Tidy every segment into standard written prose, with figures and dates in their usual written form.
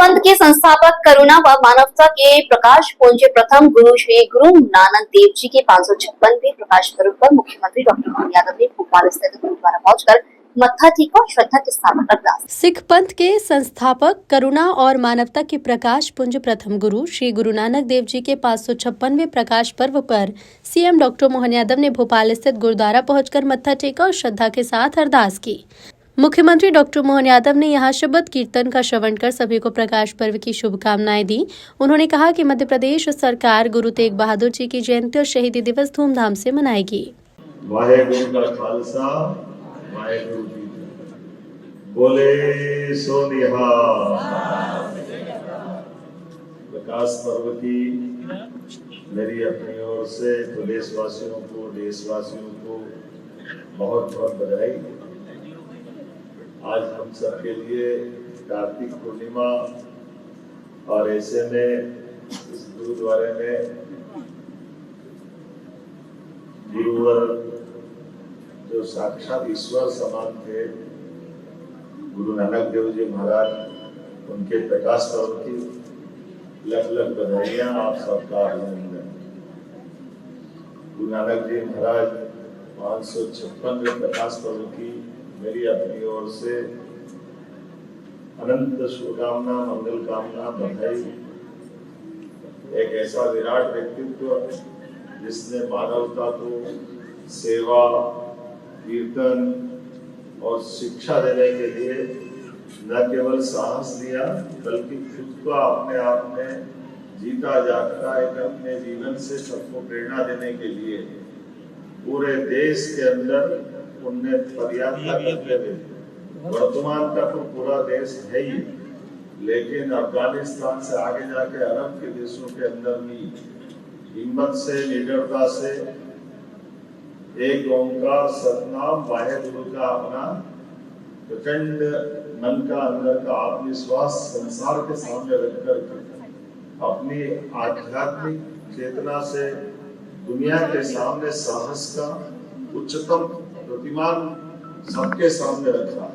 पंथ के संस्थापक, करुणा व मानवता के प्रकाश पुंज प्रथम गुरु श्री गुरु नानक देव जी के 556वें प्रकाश पर्व पर मुख्यमंत्री डॉक्टर मोहन यादव ने भोपाल स्थित गुरुद्वारा पहुंचकर मत्था टेका और श्रद्धा के साथ अरदास। सिख पंथ के संस्थापक, करुणा और मानवता के प्रकाश पुंज प्रथम गुरु श्री गुरु नानक देव जी के 556वें प्रकाश पर्व पर सीएम डॉक्टर मोहन यादव ने भोपाल स्थित गुरुद्वारा पहुंचकर मत्था टेका और श्रद्धा के साथ अरदास की। मुख्यमंत्री डॉक्टर मोहन यादव ने यहां शबद कीर्तन का श्रवण कर सभी को प्रकाश पर्व की शुभकामनाएं दी। उन्होंने कहा कि मध्य प्रदेश सरकार गुरु तेग बहादुर जी की जयंती और शहीदी दिवस धूमधाम से मनाएगी। वाहेगुरु का खालसा, वाहेगुरु जी बोले सो निहाल। प्रकाश पर्व की मेरी अपनी ओर से प्रदेशवासियों को, देशवासियों को बहुत बहुत बधाई। आज हम सबके लिए कार्तिक पूर्णिमा और ऐसे में इस गुरुद्वारे में गुरुवर जो साक्षात ईश्वर समान थे, गुरु नानक देव जी महाराज, उनके प्रकाश पर्व की लख लख बधाइयां, आप सबका अभिनंदन। गुरु नानक जी महाराज 556वें प्रकाश पर्व की मेरी अपनी ओर से अनंत शुभकामना, मंगल कामना, बधाई। एक ऐसा विराट व्यक्तित्व जिसने मानवता को सेवा, कीर्तन और शिक्षा देने के लिए न केवल साहस दिया, बल्कि खुद को अपने आप में जीता जागता एक अपने जीवन से सबको प्रेरणा देने के लिए पूरे देश के अंदर उनने पदयात्रा करते हुए, वर्तमान का तो पूरा देश है ही, लेकिन अफगानिस्तान से आगे जाके अरब के देशों के अंदर भी हिम्मत से, निडरता से एक ओंकार सतनाम वाहेगुरु का अपना प्रचंड मन का अंदर का आत्मविश्वास संसार के सामने रखकर अपनी आध्यात्मिक चेतना से दुनिया के सामने साहस का उच्चतम प्रतिमान सबके सामने रखा,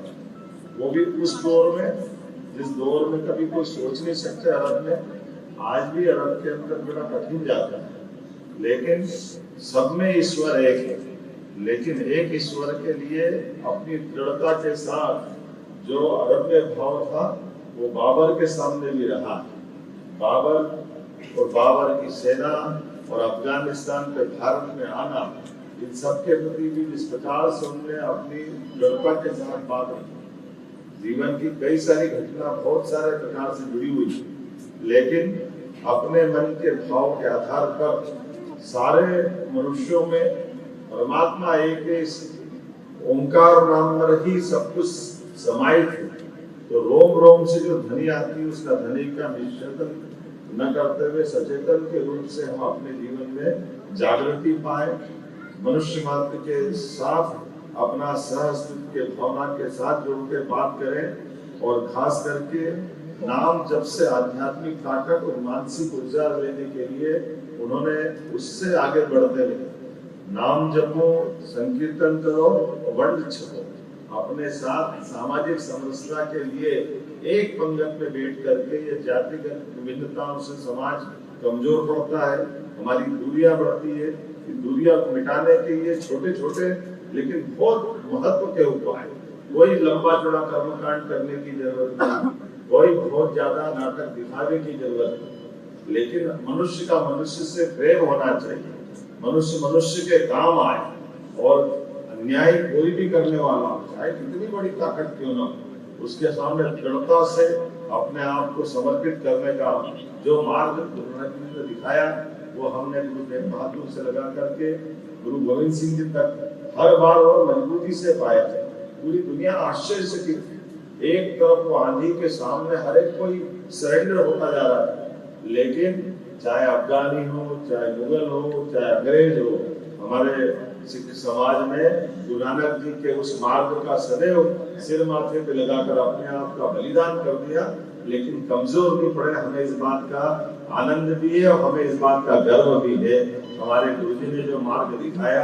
वो भी उस दौर में जिस दौर में कभी कोई सोच नहीं सकते। अरब में आज भी अरब के अंदर बड़ा कठिन जाता है, लेकिन सब में ईश्वर एक है। लेकिन एक ईश्वर के लिए अपनी दृढ़ता के साथ जो अरब में भाव था, वो बाबर के सामने भी रहा। बाबर और बाबर की सेना और अफगानिस्तान पे भारत में आना, इन सब के प्रति भी जिस प्रकार से उन्होंने अपनी दृढ़ता के साथ बात रखी। जीवन की कई सारी घटना बहुत सारे प्रकार से जुड़ी हुई, लेकिन अपने मन के भाव के आधार पर सारे मनुष्यों में परमात्मा एक है, ओंकार नाम में ही सब कुछ समाहित है। तो रोम रोम से जो ध्वनि आती है, उसका ध्वनि का निषेधन न करते हुए सचेतन के रूप से हम अपने जीवन में जागृति पाए, मनुष्य मात्र के साथ अपना सहअस्तित्व के भावना के साथ जुड़ के बात करें, और खास करके नाम जप से आध्यात्मिक ताकत और मानसिक ऊर्जा लेने के लिए उन्होंने उससे आगे बढ़ते रहे। नाम जपो, संकीर्तन करो, वर्ण छपो। अपने साथ सामाजिक समरसता के लिए एक पंगत में बैठ करके ये जातिगत विभिन्नताओं से समाज कमजोर पड़ता है, हमारी दूरियां बढ़ती है। दूरियां को मिटाने के लिए छोटे छोटे लेकिन बहुत महत्व के उपाय, कोई लंबा चौड़ा कर्मकांड करने की जरूरत नहीं, कोई बहुत ज्यादा नाटक दिखाने की जरूरत नहीं, लेकिन मनुष्य का मनुष्य से प्रेम होना चाहिए, मनुष्य मनुष्य के काम आए, और अन्याय कोई भी करने वाला चाहे कितनी बड़ी ताकत क्यों न, उसके सामने दृढ़ता से अपने आप को समर्पित करने का जो मार्ग उन्होंने दिखाया, वो हमने गुरु तेग बहादुर से लगा करके गुरु गोविंद सिंह जी तक हर बार और मजबूती से पाया है। पूरी दुनिया आश्चर्य से थी, एक तरफ वो आंधी के सामने हर एक कोई सरेंडर होता जा रहा है, लेकिन चाहे अफगानी हो, चाहे मुगल हो, चाहे अंग्रेज हो, हमारे सिख समाज में गुरु नानक जी के उस मार्ग का सदैव सिर माथे पे लगाकर अपने आप का बलिदान कर दिया, लेकिन कमजोर नहीं पड़े। हमें इस बात का आनंद भी है और हमें इस बात का गर्व भी है, हमारे गुरुजी ने जो मार्ग दिखाया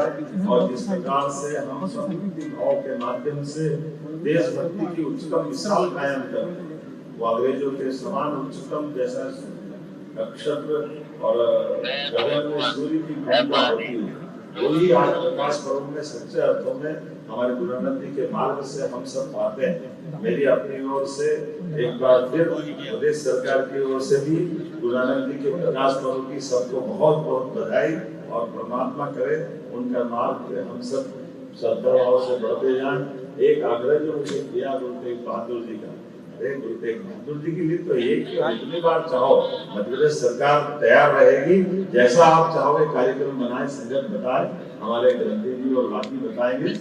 और जिस प्रकार से हम संस्कृति भाव के माध्यम से देशभक्ति की उच्चतम मिसाल कायम कर वो अंग्रेजों के समान उच्चतम जैसा नक्षत्र और गगन में सूर्य की भूमिका होती है, वही आज प्रकाश पर्व में सच्चे अर्थों में हमारे गुरु नानक जी के मार्ग से हम सब पाते हैं। मेरी अपनी ओर से एक बार फिर प्रदेश सरकार की ओर से भी गुरु नानक जी के प्रकाश पर्व की सबको बहुत बहुत बधाई, और परमात्मा करे उनका मार्ग हम सब सद्भाव से बढ़ते जाएं। एक आग्रह जो मुझे किया गुरु तेग बहादुर जी का, गुरु तेग बहादुर जी के लिए तो एक जितनी बार चाहो मध्य प्रदेश सरकार तैयार रहेगी, जैसा आप चाहोगे कार्यक्रम बनाए, संगत बताए, हमारे ग्रंथी जी और बाकी बताएंगे।